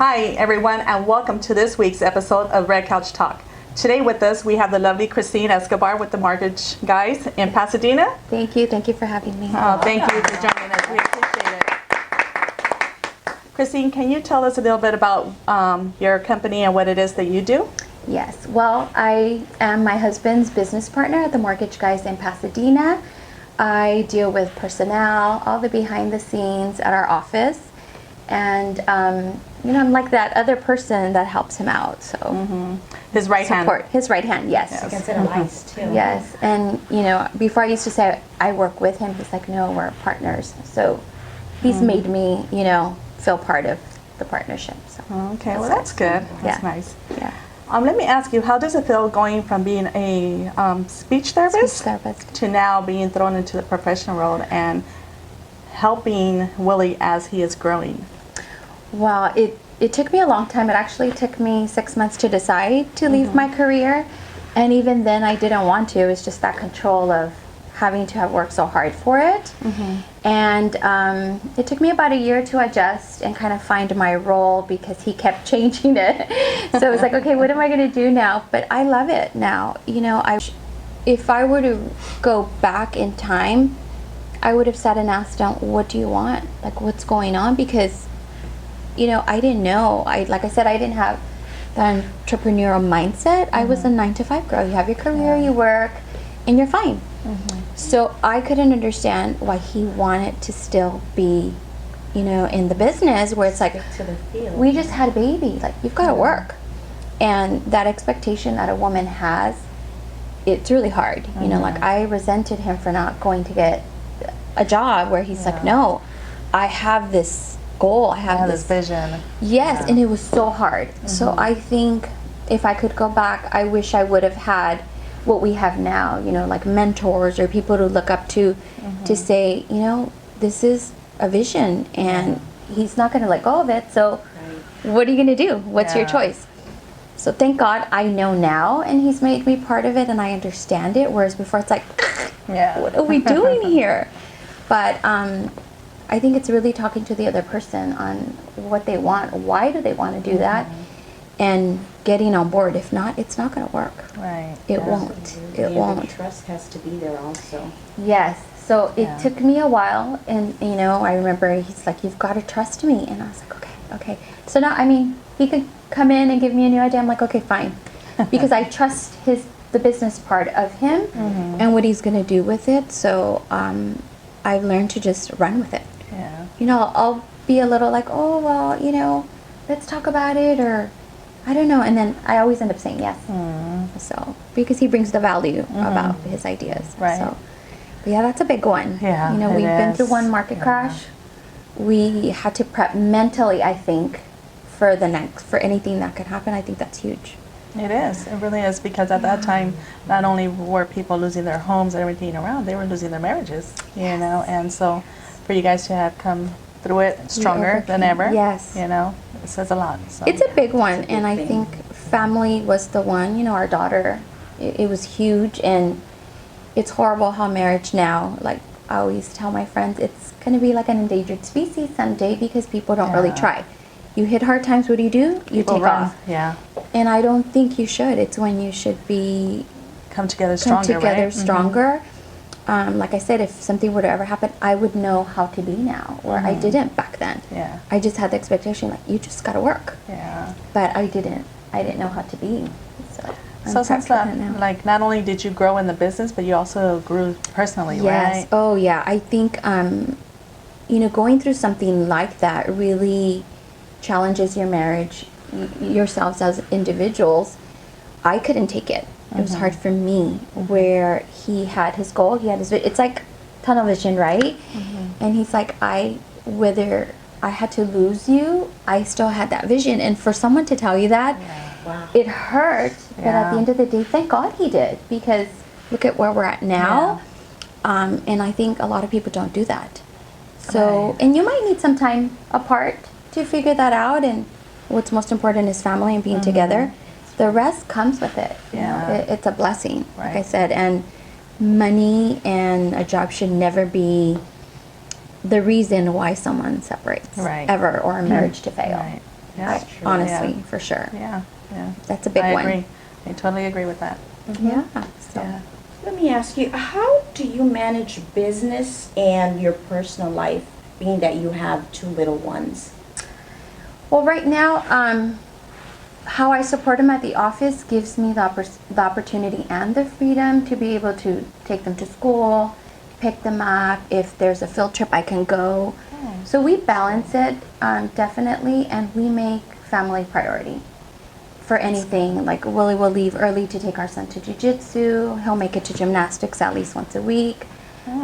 Hi everyone, and welcome to this week's episode of Red Couch Talk. Today with us we have the lovely Christine Escobar with the Mortgage Guys in Pasadena. Thank you for having me. Oh, thank you for joining us. We appreciate it. Christine, can you tell us a little bit about your company and what it is that you do? Yes, well, I am my husband's business partner at the Mortgage Guys in Pasadena. I deal with personnel, all the behind the scenes at our office, and I'm like that other person that helps him out. So His right hand. His right hand, yes. I consider lice too. Yes, and before I used to say I work with him, he's like, no, we're partners. So he's made me, feel part of the partnership. So Okay, well that's good. That's nice. Yeah. Let me ask you, how does it feel going from being a speech therapist to now being thrown into the professional world and helping Willie as he is growing? Well, it took me a long time. It actually took me 6 months to decide to leave my career. And even then I didn't want to. It was just that control of having to have worked so hard for it. And it took me about a year to adjust and kind of find my role because he kept changing it. So it was like, okay, what am I going to do now? But I love it now. If I were to go back in time, I would have sat and asked him, what do you want? Like, what's going on? Because I didn't know. Like I said, I didn't have the entrepreneurial mindset. I was a 9-to-5 girl. You have your career, you work, and you're fine. So I couldn't understand why he wanted to still be, in the business where it's like, To the field. we just had a baby. Like, you've got to work. And that expectation that a woman has, it's really hard. Like, I resented him for not going to get a job where he's like, no, I have this goal. I have This vision. Yes, and it was so hard. So I think if I could go back, I wish I would have had what we have now, like mentors or people to look up to say, this is a vision and he's not going to let go of it. So what are you going to do? What's your choice? So thank God I know now and he's made me part of it and I understand it. Whereas before it's like, what are we doing here? But I think it's really talking to the other person on what they want. Why do they want to do that? And getting on board. If not, it's not going to work. Right. It won't. It won't. Trust has to be there also. Yes. So it took me a while. And, I remember he's like, you've got to trust me. And I was like, okay. So now, he could come in and give me a new idea. I'm like, okay, fine. Because I trust the business part of him and what he's going to do with it. So I've learned to just run with it. Yeah. I'll be a little like, oh, well, let's talk about it, or I don't know. And then I always end up saying yes. So, because he brings the value about his ideas. Right. So, but yeah, that's a big one. Yeah, we've been through one market crash. We had to prep mentally, I think, for anything that could happen. I think that's huge. It is. It really is, because at that time, not only were people losing their homes and everything around, they were losing their marriages, and so for you guys to have come through it stronger than ever, Yes. it says a lot. So. It's a big one, and I think family was the one. Our daughter, it was huge, and it's horrible how marriage now, like I always tell my friends, it's going to be like an endangered species someday because people don't really try. You hit hard times, what do? You take off. Yeah. And I don't think you should. It's when you should come together stronger, right? Stronger. Like I said, if something were to ever happen, I would know how to be now, where I didn't back then. Yeah. I just had the expectation, like, you just got to work. Yeah. But I didn't know how to be. So since that, like, not only did you grow in the business, but you also grew personally, yes. right? Oh, yeah. I think, going through something like that really challenges your marriage, yourselves as individuals. I couldn't take it. It was hard for me, where he had his goal, he had his, it's like tunnel vision, right? And he's like, whether I had to lose you, I still had that vision. And for someone to tell you that, it hurt. But at the end of the day, thank God he did, because look at where we're at now. And I think a lot of people don't do that. So, and you might need some time apart to figure that out. And what's most important is family and being together. The rest comes with it. It's a blessing, like I said. And money and a job should never be the reason why someone separates, ever, or a marriage to fail. Yeah. Honestly, Yeah. for sure. Yeah. Yeah. That's a big I one. agree. I totally agree with that. Yeah. So. Yeah. Let me ask you, how do you manage business and your personal life, being that you have two little ones? Well, right now, how I support them at the office gives me the opportunity and the freedom to be able to take them to school, pick them up. If there's a field trip, I can go. Oh. So we balance it, definitely, and we make family priority for anything. Like Willie will leave early to take our son to jiu-jitsu. He'll make it to gymnastics at least once a week.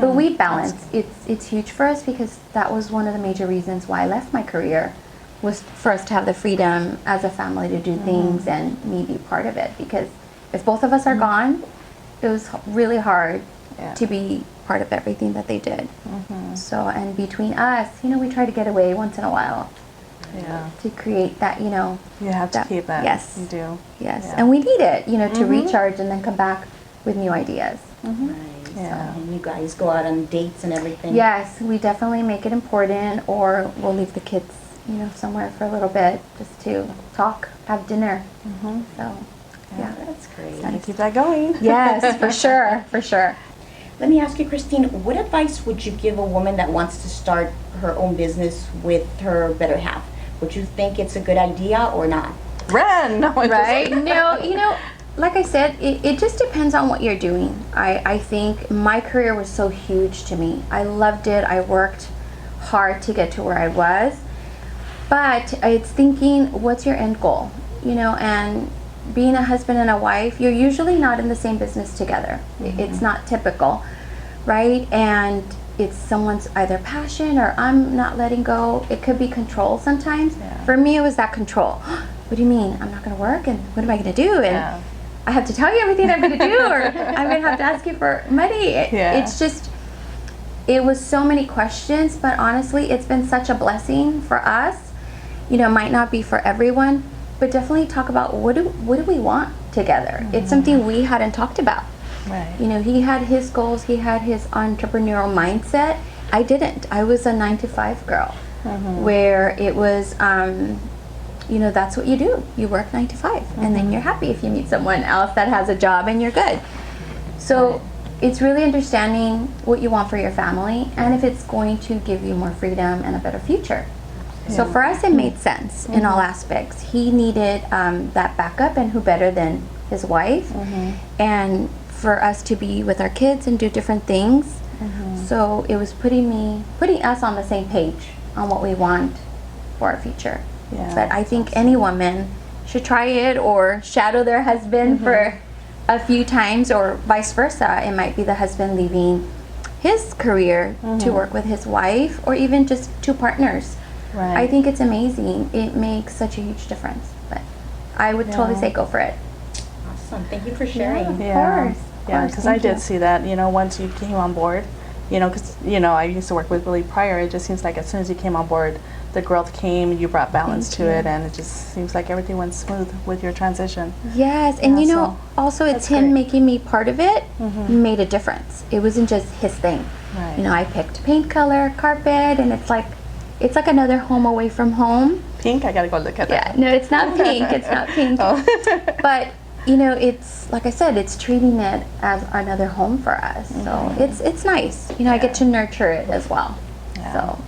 But we balance. It's huge for us because that was one of the major reasons why I left my career, was for us to have the freedom as a family to do things and me be part of it. Because if both of us are gone, it was really hard to be part of everything that they did. So, and between us, we try to get away once in a while. Yeah. To create that, You have to keep that. Yes. You do. Yes. Yeah. And we need it, to recharge and then come back with new ideas. Nice. Yeah. And you guys go out on dates and everything? Yes, we definitely make it important, or we'll leave the kids, somewhere for a little bit just to talk, have dinner. So, yeah. That's great. Gotta keep that going. Yes, for sure, for sure. Let me ask you, Christine, what advice would you give a woman that wants to start her own business with her better half? Would you think it's a good idea or not? Run! No, it Right? doesn't. No, like I said, it just depends on what you're doing. I think my career was so huge to me. I loved it. I worked hard to get to where I was. But it's thinking, what's your end goal? And being a husband and a wife, you're usually not in the same business together. It's not typical, right? And it's someone's either passion or I'm not letting go. It could be control sometimes. Yeah. For me, it was that control. What do you mean? I'm not going to work? And what am I going to do? And I have to tell you everything I'm going to do, or I'm going to have to ask you for money. It's just, it was so many questions, but honestly, it's been such a blessing for us. It might not be for everyone, but definitely talk about what do we want together. It's something we hadn't talked about. Right. He had his goals, he had his entrepreneurial mindset. I didn't. I was a 9-to-5 girl, where it was, that's what you do. You work 9 to 5, and then you're happy if you meet someone else that has a job and you're good. So it's really understanding what you want for your family and if it's going to give you more freedom and a better future. So for us, it made sense in all aspects. He needed that backup, and who better than his wife, and for us to be with our kids and do different things. So it was putting us on the same page on what we want for our future. Yeah. But I think any woman should try it or shadow their husband for a few times, or vice versa. It might be the husband leaving his career to work with his wife, or even just two partners. Right. I think it's amazing. It makes such a huge difference. But I would totally say go for it. Awesome. Thank you for sharing. Yeah. Of Yeah, course, because I thank did you. see that, once you came on board, because, I used to work with Willie prior. It just seems like as soon as you came on board, the growth came, you brought balance to it, and it just seems like everything went smooth with your transition. Yes, and Yeah, so also it's that's him great. making me part of it made a difference. It wasn't just his thing. Right. I picked paint color, carpet, and it's like another home away from home. Pink, I gotta go look at Yeah, that. no, it's not pink. It's not pink. Oh. But it's like I said, it's treating it as another home for us. So it's nice. I get to nurture it as well. Yeah. So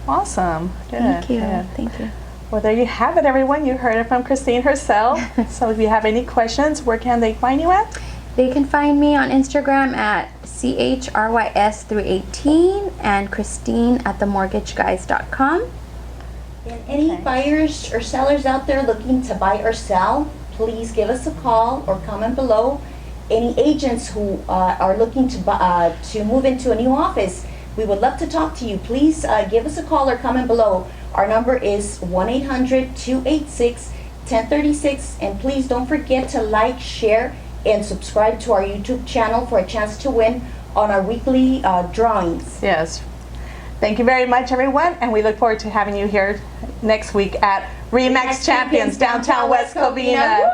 Awesome. Good. thank you, Good. thank you. Well, there you have it, everyone. You heard it from Christine herself. So if you have any questions, where can they find you at? They can find me on Instagram at CHRYS318 and Christine at themortgageguys.com. And any buyers or sellers out there looking to buy or sell, please give us a call or comment below. Any agents who are looking to move into a new office, we would love to talk to you. Please give us a call or comment below. Our number is 1-800-286-1036. And please don't forget to like, share, and subscribe to our YouTube channel for a chance to win on our weekly drawings. Yes. Thank you very much, everyone, and we look forward to having you here next week at Remax Champions, downtown West Covina.